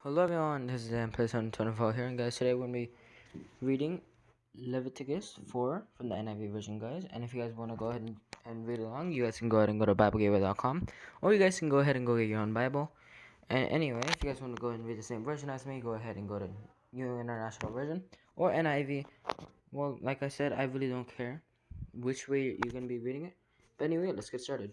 Hello everyone, this is Dan Place 124 here, and guys, today we're going to be reading Leviticus 4 from the NIV version, guys. And if you guys want to go ahead and read along, you guys can go ahead and go to BibleGateway.com, or you guys can go ahead and go get your own Bible. And anyway, if you guys want to go ahead and read the same version as me, go ahead and go to New International Version or NIV. Well, like I said, I really don't care which way you're going to be reading it. But anyway, let's get started.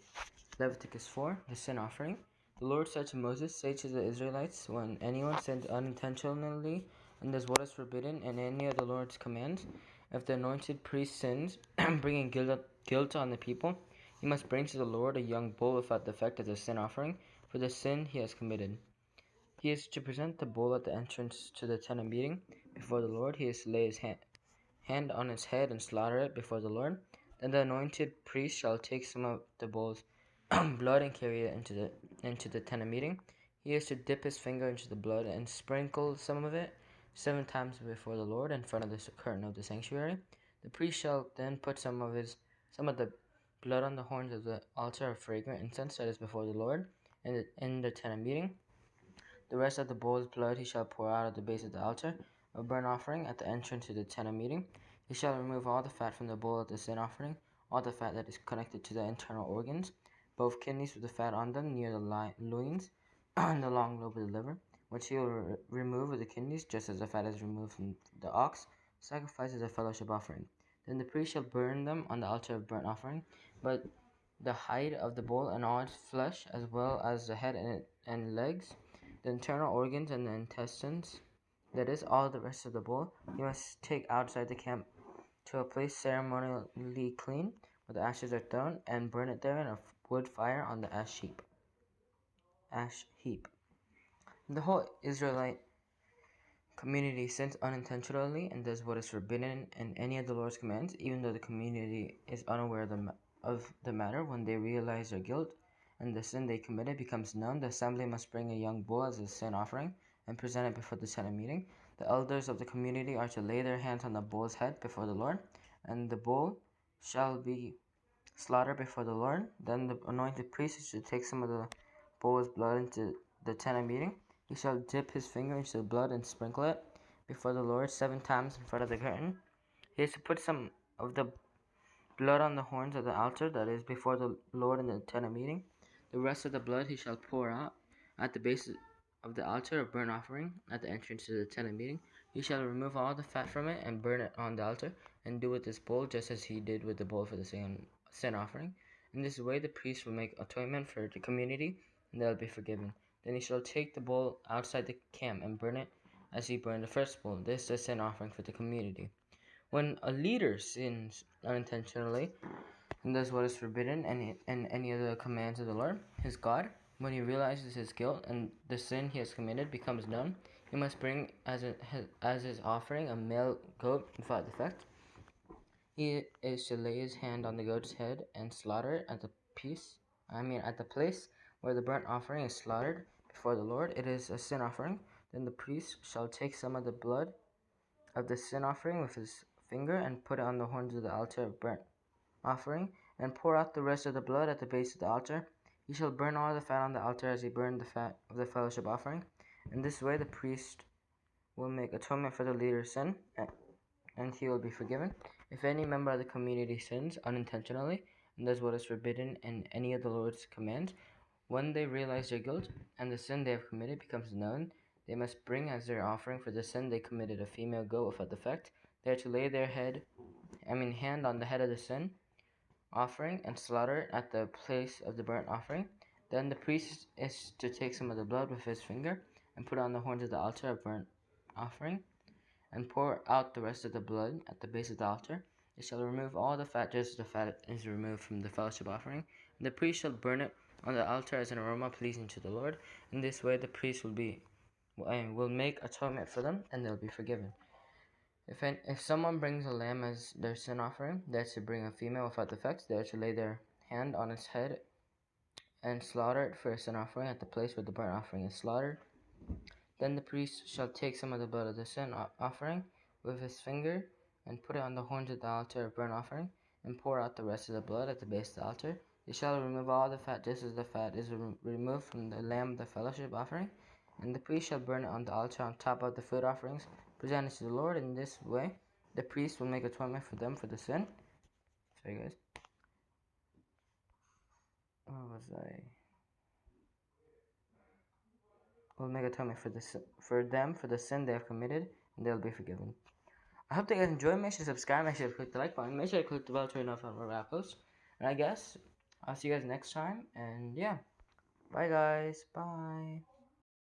Leviticus 4, the sin offering. The Lord said to Moses, "Say to the Israelites, when anyone sins unintentionally and does what is forbidden in any of the Lord's commands, if the anointed priest sins, bringing guilt on the people, he must bring to the Lord a young bull without defect as a sin offering for the sin he has committed. He is to present the bull at the entrance to the tent of meeting before the Lord. He is to lay his hand on its head and slaughter it before the Lord. Then the anointed priest shall take some of the bull's blood and carry it into the tent of meeting. He is to dip his finger into the blood and sprinkle some of it 7 times before the Lord in front of the curtain of the sanctuary. The priest shall then put some of the blood on the horns of the altar of fragrant incense that is before the Lord in the tent of meeting. The rest of the bull's blood he shall pour out at the base of the altar of burnt offering at the entrance to the tent of meeting. He shall remove all the fat from the bull at the sin offering, all the fat that is connected to the internal organs, both kidneys with the fat on them near the loins, and the long lobe of the liver, which he will remove with the kidneys, just as the fat is removed from the ox, sacrificed as a fellowship offering. Then the priest shall burn them on the altar of burnt offering, but the hide of the bull and all its flesh, as well as the head and legs, the internal organs and the intestines, that is, all the rest of the bull, you must take outside the camp to a place ceremonially clean, where the ashes are thrown, and burn it there in a wood fire on the ash heap. The whole Israelite community sins unintentionally and does what is forbidden in any of the Lord's commands, even though the community is unaware of the matter. When they realize their guilt and the sin they committed becomes known, the assembly must bring a young bull as a sin offering and present it before the tent of meeting. The elders of the community are to lay their hands on the bull's head before the Lord, and the bull shall be slaughtered before the Lord. Then the anointed priest should take some of the bull's blood into the tent of meeting. He shall dip his finger into the blood and sprinkle it before the Lord 7 times in front of the curtain. He is to put some of the blood on the horns of the altar that is before the Lord in the tent of meeting. The rest of the blood he shall pour out at the base of the altar of burnt offering at the entrance to the tent of meeting. He shall remove all the fat from it and burn it on the altar, and do with this bull just as he did with the bull for the sin offering. In this way the priest will make atonement for the community, and they will be forgiven. Then he shall take the bull outside the camp and burn it as he burned the first bull. This is a sin offering for the community. When a leader sins unintentionally and does what is forbidden and any of the commands of the Lord, his God, when he realizes his guilt and the sin he has committed becomes known, he must bring as his offering a male goat without defect. He is to lay his hand on the goat's head and slaughter it at the place where the burnt offering is slaughtered before the Lord. It is a sin offering. Then the priest shall take some of the blood of the sin offering with his finger and put it on the horns of the altar of burnt offering, and pour out the rest of the blood at the base of the altar. He shall burn all the fat on the altar as he burned the fat of the fellowship offering. In this way the priest will make atonement for the leader's sin, and he will be forgiven. If any member of the community sins unintentionally and does what is forbidden in any of the Lord's commands, when they realize their guilt and the sin they have committed becomes known, they must bring as their offering for the sin they committed a female goat without defect. They are to lay their hand on the head of the sin offering and slaughter it at the place of the burnt offering. Then the priest is to take some of the blood with his finger and put it on the horns of the altar of burnt offering, and pour out the rest of the blood at the base of the altar. They shall remove all the fat just as the fat is removed from the fellowship offering. And the priest shall burn it on the altar as an aroma pleasing to the Lord. In this way the priest will make atonement for them, and they'll be forgiven. If someone brings a lamb as their sin offering, they are to bring a female without defect. They are to lay their hand on its head and slaughter it for a sin offering at the place where the burnt offering is slaughtered. Then the priest shall take some of the blood of the sin offering with his finger and put it on the horns of the altar of burnt offering, and pour out the rest of the blood at the base of the altar. They shall remove all the fat just as the fat is removed from the lamb of the fellowship offering. And the priest shall burn it on the altar on top of the food offerings presented to the Lord. In this way, the priest will make atonement for them for the sin. Sorry, guys. Where was I? Will make atonement for them for the sin they have committed, and they'll be forgiven. I hope you guys enjoy. Make sure to subscribe. Make sure to click the like button. Make sure to click the bell to turn off on more posts. And I guess I'll see you guys next time. And yeah, bye guys. Bye.